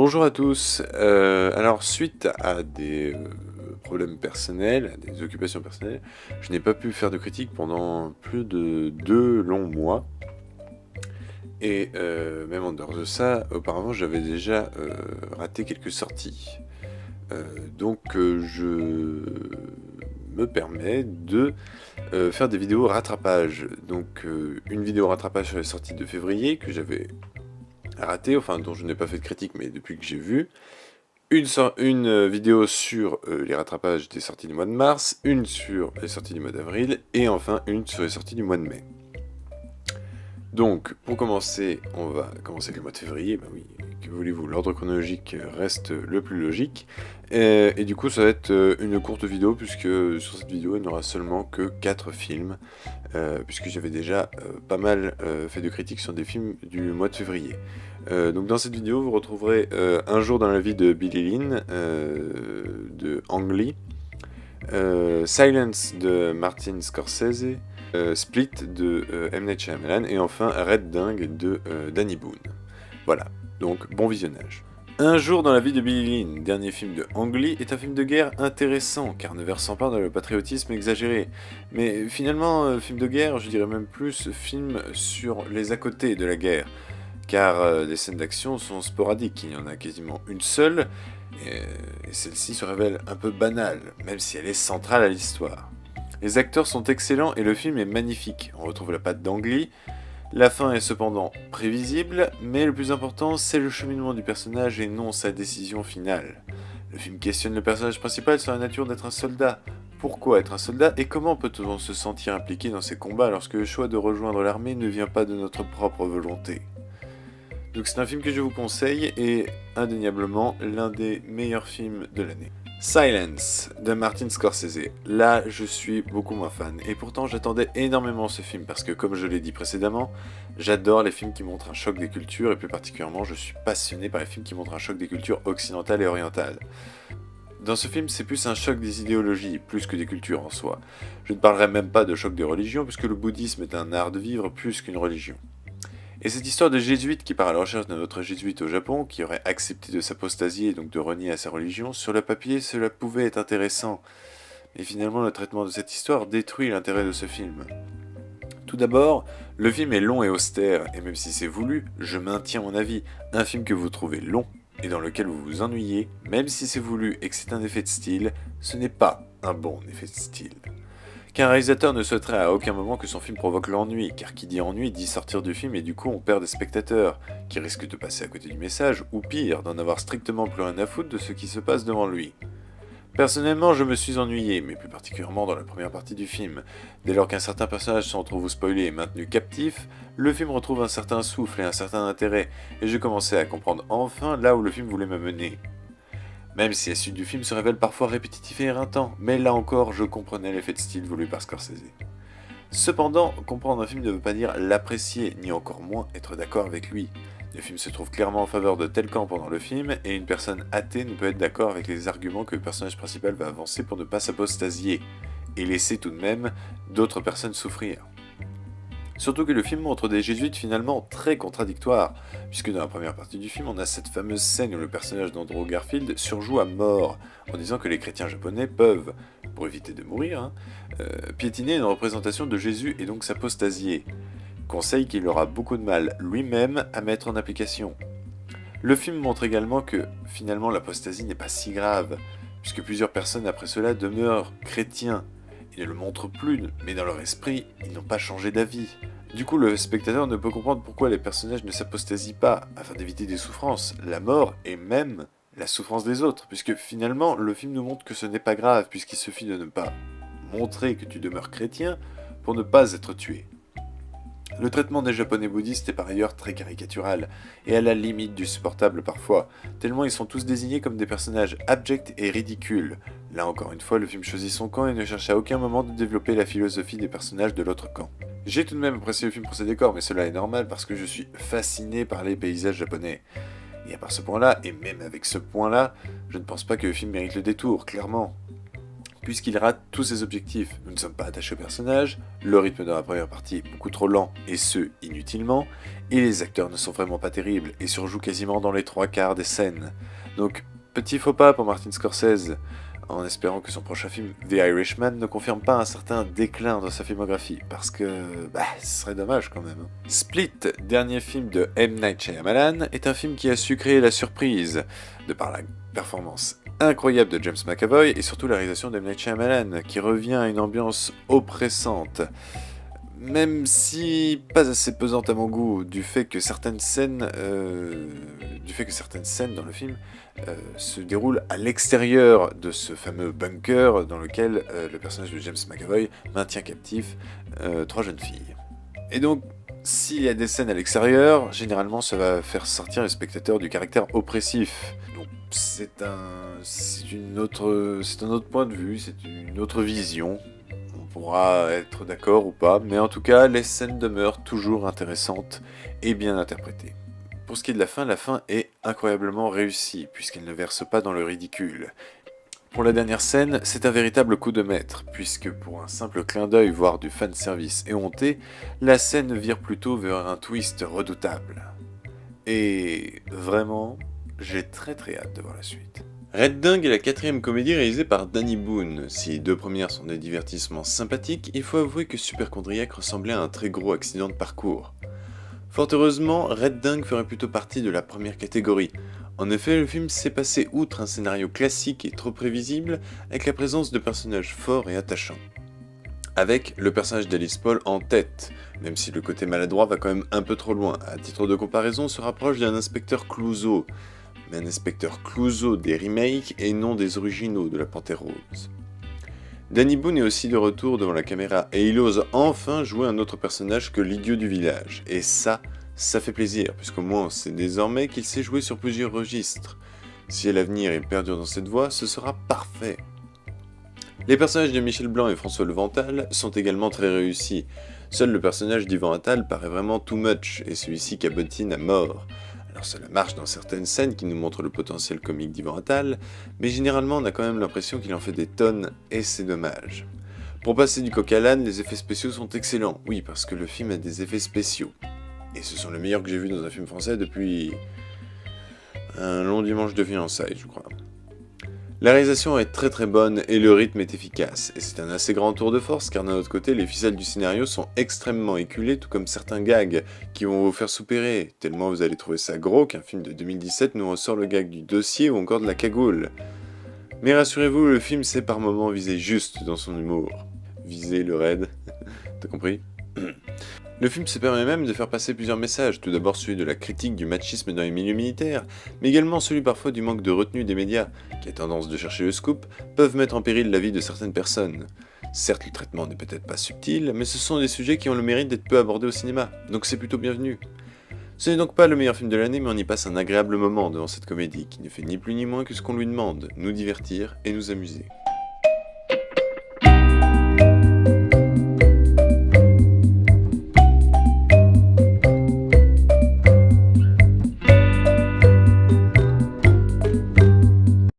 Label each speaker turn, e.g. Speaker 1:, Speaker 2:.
Speaker 1: Bonjour à tous. Alors, suite à des problèmes personnels, à des occupations personnelles, je n'ai pas pu faire de critique pendant plus de 2 longs mois. Et même en dehors de ça, auparavant, j'avais déjà raté quelques sorties. Donc, je me permets de faire des vidéos rattrapage. Donc, une vidéo rattrapage sur les sorties de février que j'avais raté, enfin dont je n'ai pas fait de critique, mais depuis que j'ai vu. Une vidéo sur les rattrapages des sorties du mois de mars, une sur les sorties du mois d'avril, et enfin une sur les sorties du mois de mai. Donc, pour commencer, on va commencer avec le mois de février. Bah oui, que voulez-vous, l'ordre chronologique reste le plus logique. Et du coup, ça va être une courte vidéo, puisque sur cette vidéo, il n'y aura seulement que 4 films, puisque j'avais déjà pas mal fait de critiques sur des films du mois de février. Donc dans cette vidéo, vous retrouverez Un jour dans la vie de Billy Lynn, de Ang Lee, Silence de Martin Scorsese, Split de M. Night Shyamalan, et enfin Red Dingue de Danny Boone. Voilà, donc bon visionnage. Un jour dans la vie de Billy Lynn, dernier film de Ang Lee, est un film de guerre intéressant, car ne versant pas dans le patriotisme exagéré. Mais finalement, film de guerre, je dirais même plus film sur les à côté de la guerre, car les scènes d'action sont sporadiques, il y en a quasiment une seule, et celle-ci se révèle un peu banale, même si elle est centrale à l'histoire. Les acteurs sont excellents et le film est magnifique, on retrouve la patte d'Ang Lee. La fin est cependant prévisible, mais le plus important, c'est le cheminement du personnage et non sa décision finale. Le film questionne le personnage principal sur la nature d'être un soldat. Pourquoi être un soldat et comment peut-on se sentir impliqué dans ces combats lorsque le choix de rejoindre l'armée ne vient pas de notre propre volonté? Donc c'est un film que je vous conseille et indéniablement l'un des meilleurs films de l'année. Silence de Martin Scorsese. Là, je suis beaucoup moins fan. Et pourtant, j'attendais énormément ce film parce que, comme je l'ai dit précédemment, j'adore les films qui montrent un choc des cultures et plus particulièrement, je suis passionné par les films qui montrent un choc des cultures occidentales et orientales. Dans ce film, c'est plus un choc des idéologies, plus que des cultures en soi. Je ne parlerai même pas de choc des religions puisque le bouddhisme est un art de vivre plus qu'une religion. Et cette histoire de jésuite qui part à la recherche d'un autre jésuite au Japon, qui aurait accepté de s'apostasier et donc de renier à sa religion, sur le papier cela pouvait être intéressant. Mais finalement le traitement de cette histoire détruit l'intérêt de ce film. Tout d'abord, le film est long et austère, et même si c'est voulu, je maintiens mon avis. Un film que vous trouvez long, et dans lequel vous vous ennuyez, même si c'est voulu et que c'est un effet de style, ce n'est pas un bon effet de style. Qu'un réalisateur ne souhaiterait à aucun moment que son film provoque l'ennui, car qui dit ennui dit sortir du film et du coup on perd des spectateurs, qui risquent de passer à côté du message, ou pire, d'en avoir strictement plus rien à foutre de ce qui se passe devant lui. Personnellement, je me suis ennuyé, mais plus particulièrement dans la première partie du film. Dès lors qu'un certain personnage, sans trop vous spoiler, est maintenu captif, le film retrouve un certain souffle et un certain intérêt, et je commençais à comprendre enfin là où le film voulait me mener. Même si la suite du film se révèle parfois répétitif et éreintant, mais là encore, je comprenais l'effet de style voulu par Scorsese. Cependant, comprendre un film ne veut pas dire l'apprécier, ni encore moins être d'accord avec lui. Le film se trouve clairement en faveur de tel camp pendant le film, et une personne athée ne peut être d'accord avec les arguments que le personnage principal va avancer pour ne pas s'apostasier, et laisser tout de même d'autres personnes souffrir. Surtout que le film montre des jésuites finalement très contradictoires, puisque dans la première partie du film, on a cette fameuse scène où le personnage d'Andrew Garfield surjoue à mort, en disant que les chrétiens japonais peuvent, pour éviter de mourir, piétiner une représentation de Jésus et donc s'apostasier. Conseil qu'il aura beaucoup de mal lui-même à mettre en application. Le film montre également que finalement l'apostasie n'est pas si grave, puisque plusieurs personnes après cela demeurent chrétiens. Ils ne le montrent plus, mais dans leur esprit, ils n'ont pas changé d'avis. Du coup, le spectateur ne peut comprendre pourquoi les personnages ne s'apostasient pas, afin d'éviter des souffrances, la mort et même la souffrance des autres, puisque finalement, le film nous montre que ce n'est pas grave, puisqu'il suffit de ne pas montrer que tu demeures chrétien pour ne pas être tué. Le traitement des japonais bouddhistes est par ailleurs très caricatural, et à la limite du supportable parfois, tellement ils sont tous désignés comme des personnages abjects et ridicules. Là encore une fois, le film choisit son camp et ne cherche à aucun moment de développer la philosophie des personnages de l'autre camp. J'ai tout de même apprécié le film pour ses décors, mais cela est normal parce que je suis fasciné par les paysages japonais. Et à part ce point-là, et même avec ce point-là, je ne pense pas que le film mérite le détour, clairement. puisqu'il rate tous ses objectifs. Nous ne sommes pas attachés au personnage, le rythme de la première partie est beaucoup trop lent, et ce, inutilement, et les acteurs ne sont vraiment pas terribles, et surjouent quasiment dans les 3/4 des scènes. Donc, petit faux pas pour Martin Scorsese, en espérant que son prochain film, The Irishman, ne confirme pas un certain déclin dans sa filmographie, parce que, ce serait dommage quand même. Split, dernier film de M. Night Shyamalan, est un film qui a su créer la surprise, de par la performance incroyable de James McAvoy, et surtout la réalisation de M. Night Shyamalan, qui revient à une ambiance oppressante. Même si pas assez pesante à mon goût, du fait que certaines scènes dans le film se déroulent à l'extérieur de ce fameux bunker dans lequel le personnage de James McAvoy maintient captif 3 jeunes filles. Et donc, s'il y a des scènes à l'extérieur, généralement ça va faire sortir les spectateurs du caractère oppressif. Donc c'est un autre point de vue, c'est une autre vision. On pourra être d'accord ou pas, mais en tout cas, les scènes demeurent toujours intéressantes et bien interprétées. Pour ce qui est de la fin est incroyablement réussie, puisqu'elle ne verse pas dans le ridicule. Pour la dernière scène, c'est un véritable coup de maître, puisque pour un simple clin d'œil, voire du fanservice éhonté, la scène vire plutôt vers un twist redoutable. Et vraiment, j'ai très hâte de voir la suite. Red Dingue est la 4e comédie réalisée par Danny Boone. Si les 2 premières sont des divertissements sympathiques, il faut avouer que Superchondriac ressemblait à un très gros accident de parcours. Fort heureusement, Red Dingue ferait plutôt partie de la première catégorie. En effet, le film s'est passé outre un scénario classique et trop prévisible, avec la présence de personnages forts et attachants. Avec le personnage d'Alice Paul en tête, même si le côté maladroit va quand même un peu trop loin. À titre de comparaison, on se rapproche d'un inspecteur Clouseau, mais un inspecteur Clouseau des remakes et non des originaux de la Panthère Rose. Danny Boone est aussi de retour devant la caméra et il ose enfin jouer un autre personnage que l'idiot du village. Et ça fait plaisir, puisqu'au moins on sait désormais qu'il sait jouer sur plusieurs registres. Si à l'avenir il perdure dans cette voie, ce sera parfait. Les personnages de Michel Blanc et François Leventhal sont également très réussis. Seul le personnage d'Yvan Attal paraît vraiment too much, et celui-ci cabotine à mort. Alors cela marche dans certaines scènes qui nous montrent le potentiel comique d'Yvan Attal, mais généralement on a quand même l'impression qu'il en fait des tonnes, et c'est dommage. Pour passer du coq à l'âne, les effets spéciaux sont excellents, oui parce que le film a des effets spéciaux. Et ce sont les meilleurs que j'ai vus dans un film français depuis un long dimanche de fiançailles, je crois. La réalisation est très bonne et le rythme est efficace, et c'est un assez grand tour de force car d'un autre côté les ficelles du scénario sont extrêmement éculées tout comme certains gags qui vont vous faire soupirer, tellement vous allez trouver ça gros qu'un film de 2017 nous ressort le gag du dossier ou encore de la cagoule. Mais rassurez-vous, le film sait par moments viser juste dans son humour. Viser le raid, t'as compris? Le film se permet même de faire passer plusieurs messages, tout d'abord celui de la critique du machisme dans les milieux militaires, mais également celui parfois du manque de retenue des médias, qui a tendance de chercher le scoop, peuvent mettre en péril la vie de certaines personnes. Certes, le traitement n'est peut-être pas subtil, mais ce sont des sujets qui ont le mérite d'être peu abordés au cinéma, donc c'est plutôt bienvenu. Ce n'est donc pas le meilleur film de l'année, mais on y passe un agréable moment devant cette comédie, qui ne fait ni plus ni moins que ce qu'on lui demande, nous divertir et nous amuser.